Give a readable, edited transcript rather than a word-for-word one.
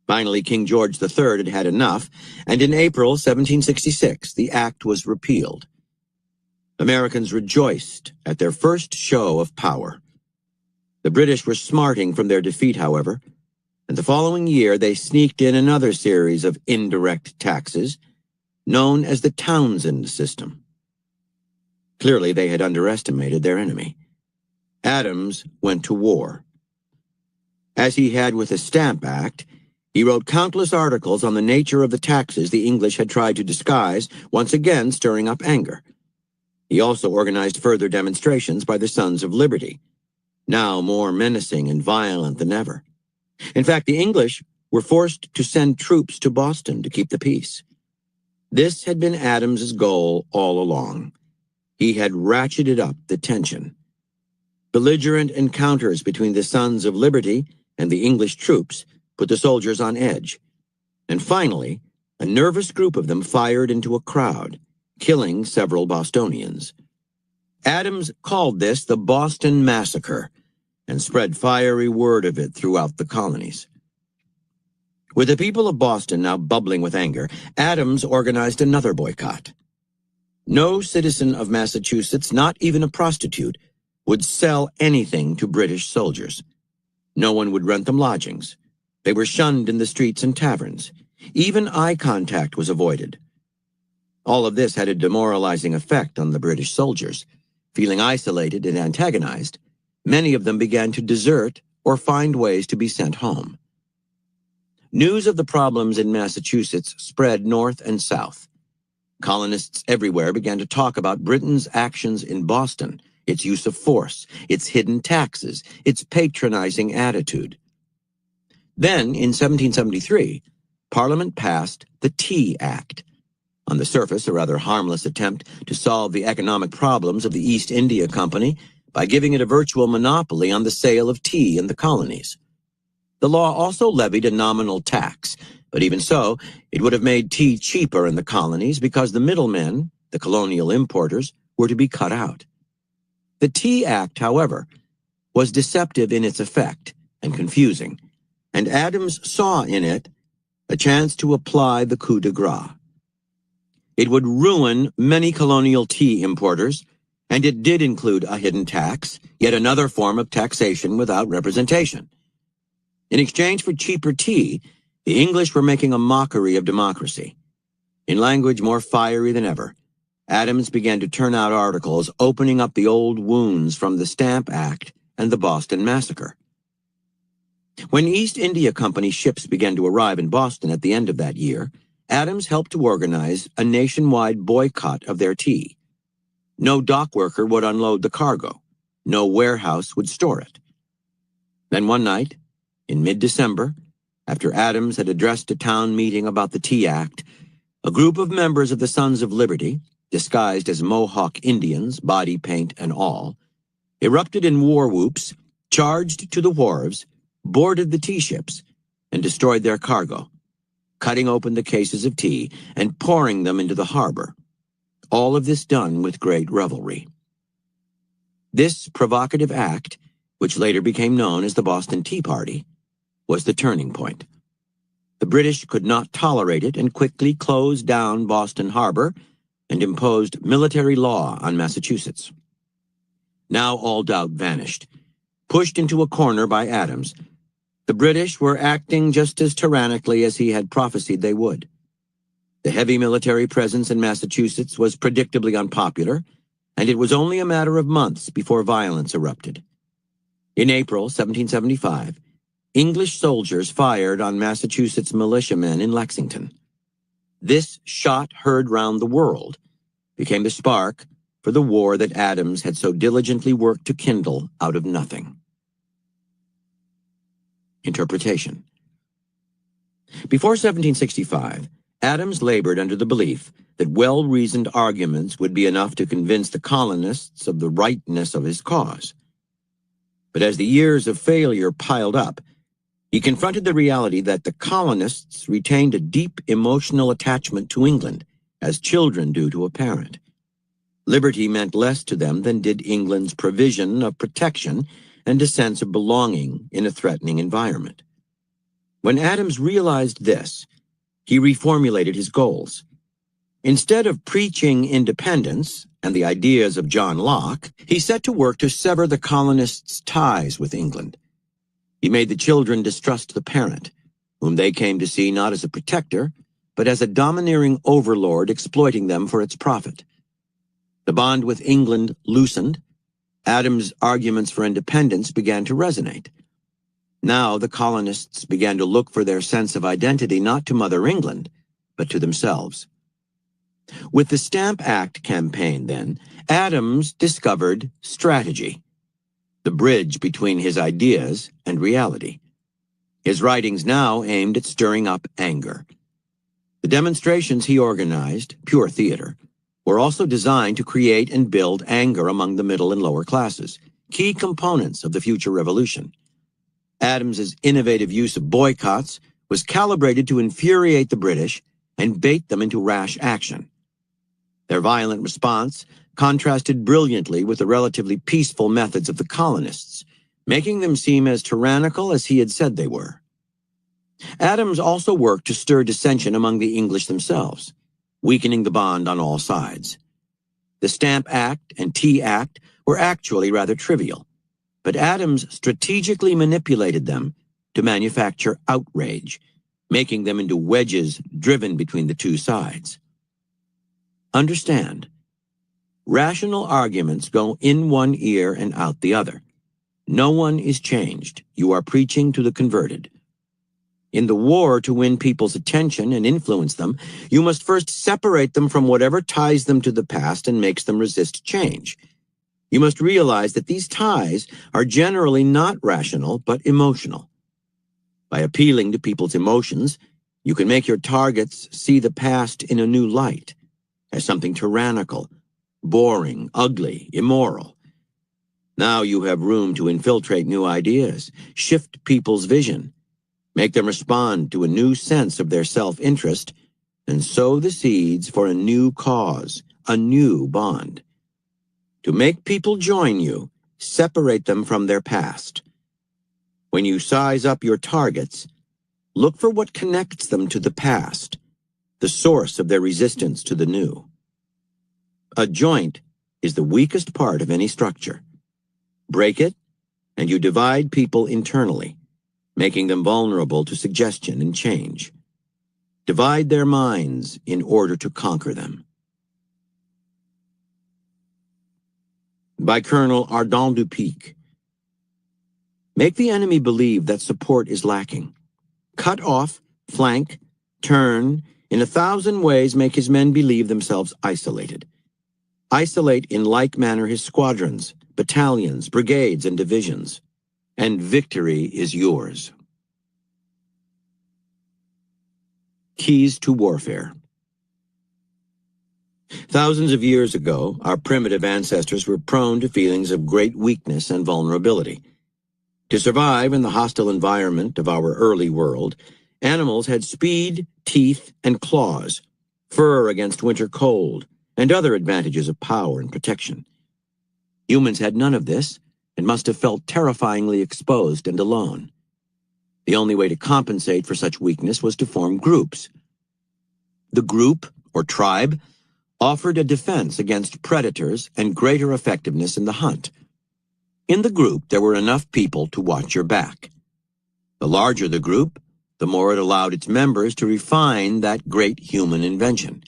Finally, King George III had had enough, and in April 1766, the act was repealed. Americans rejoiced at their first show of power. The British were smarting from their defeat, however, and the following year they sneaked in another series of indirect taxes, known as the Townshend system. Clearly, they had underestimated their enemy. Adams went to war. As he had with the Stamp Act, he wrote countless articles on the nature of the taxes the English had tried to disguise, once again stirring up anger. He also organized further demonstrations by the Sons of Liberty, now more menacing and violent than ever. In fact, the English were forced to send troops to Boston to keep the peace. This had been Adams's goal all along. He had ratcheted up the tension. Belligerent encounters between the Sons of Liberty and the English troops put the soldiers on edge. And finally, a nervous group of them fired into a crowd, killing several Bostonians. Adams called this the Boston Massacre and spread fiery word of it throughout the colonies. With the people of Boston now bubbling with anger, Adams organized another boycott. No citizen of Massachusetts, not even a prostitute, would sell anything to British soldiers. No one would rent them lodgings. They were shunned in the streets and taverns. Even eye contact was avoided. All of this had a demoralizing effect on the British soldiers. Feeling isolated and antagonized, many of them began to desert or find ways to be sent home. News of the problems in Massachusetts spread north and south. Colonists everywhere began to talk about Britain's actions in Boston, its use of force, its hidden taxes, its patronizing attitude. Then, in 1773, Parliament passed the Tea Act. On the surface, a rather harmless attempt to solve the economic problems of the East India Company by giving it a virtual monopoly on the sale of tea in the colonies. The law also levied a nominal tax, but even so, it would have made tea cheaper in the colonies because the middlemen, the colonial importers, were to be cut out. The Tea Act, however, was deceptive in its effect and confusing, and Adams saw in it a chance to apply the coup de grace. It would ruin many colonial tea importers, and it did include a hidden tax, yet another form of taxation without representation. In exchange for cheaper tea, the English were making a mockery of democracy. In language more fiery than ever, Adams began to turn out articles opening up the old wounds from the Stamp Act and the Boston Massacre. When East India Company ships began to arrive in Boston at the end of that year, Adams helped to organize a nationwide boycott of their tea. No dock worker would unload the cargo. No warehouse would store it. Then one night, in mid-December, after Adams had addressed a town meeting about the Tea Act, a group of members of the Sons of Liberty, disguised as Mohawk Indians, body paint and all, erupted in war whoops, charged to the wharves, boarded the tea ships, and destroyed their cargo, cutting open the cases of tea and pouring them into the harbor. All of this done with great revelry. This provocative act, which later became known as the Boston Tea Party, was the turning point. The British could not tolerate it and quickly closed down Boston Harbor and imposed military law on Massachusetts. Now all doubt vanished. Pushed into a corner by Adams, the British were acting just as tyrannically as he had prophesied they would. The heavy military presence in Massachusetts was predictably unpopular, and it was only a matter of months before violence erupted. In April 1775, English soldiers fired on Massachusetts militiamen in Lexington. This shot heard round the world became the spark for the war that Adams had so diligently worked to kindle out of nothing. Interpretation. Before 1765, Adams labored under the belief that well-reasoned arguments would be enough to convince the colonists of the rightness of his cause. But as the years of failure piled up, he confronted the reality that the colonists retained a deep emotional attachment to England, as children do to a parent. Liberty meant less to them than did England's provision of protection and a sense of belonging in a threatening environment. When Adams realized this, he reformulated his goals. Instead of preaching independence and the ideas of John Locke, he set to work to sever the colonists' ties with England. He made the children distrust the parent, whom they came to see not as a protector, but as a domineering overlord exploiting them for its profit. The bond with England loosened. Adams' arguments for independence began to resonate. Now the colonists began to look for their sense of identity not to Mother England, but to themselves. With the Stamp Act campaign, then, Adams discovered strategy, the bridge between his ideas and reality. His writings now aimed at stirring up anger. The demonstrations he organized, pure theater, were also designed to create and build anger among the middle and lower classes, key components of the future revolution. Adams's innovative use of boycotts was calibrated to infuriate the British and bait them into rash action. Their violent response contrasted brilliantly with the relatively peaceful methods of the colonists, making them seem as tyrannical as he had said they were. Adams also worked to stir dissension among the English themselves, weakening the bond on all sides. The Stamp Act and Tea Act were actually rather trivial, but Adams strategically manipulated them to manufacture outrage, making them into wedges driven between the two sides. Understand, rational arguments go in one ear and out the other. No one is changed. You are preaching to the converted. In the war to win people's attention and influence them, you must first separate them from whatever ties them to the past and makes them resist change. You must realize that these ties are generally not rational but emotional. By appealing to people's emotions, you can make your targets see the past in a new light, as something tyrannical, boring, ugly, immoral. Now you have room to infiltrate new ideas, shift people's vision, make them respond to a new sense of their self-interest, and sow the seeds for a new cause, a new bond. To make people join you, separate them from their past. When you size up your targets, look for what connects them to the past, the source of their resistance to the new. A joint is the weakest part of any structure. Break it, and you divide people internally, making them vulnerable to suggestion and change. Divide their minds in order to conquer them. By Colonel Ardent Dupic. Make the enemy believe that support is lacking. Cut off, flank, turn, in 1,000 ways make his men believe themselves isolated. Isolate in like manner his squadrons, battalions, brigades, and divisions, and victory is yours. Keys to warfare. Thousands of years ago, our primitive ancestors were prone to feelings of great weakness and vulnerability. To survive in the hostile environment of our early world, animals had speed, teeth, and claws, fur against winter cold, and other advantages of power and protection. Humans had none of this and must have felt terrifyingly exposed and alone. The only way to compensate for such weakness was to form groups. The group, or tribe, offered a defense against predators and greater effectiveness in the hunt. In the group, there were enough people to watch your back. The larger the group, the more it allowed its members to refine that great human invention,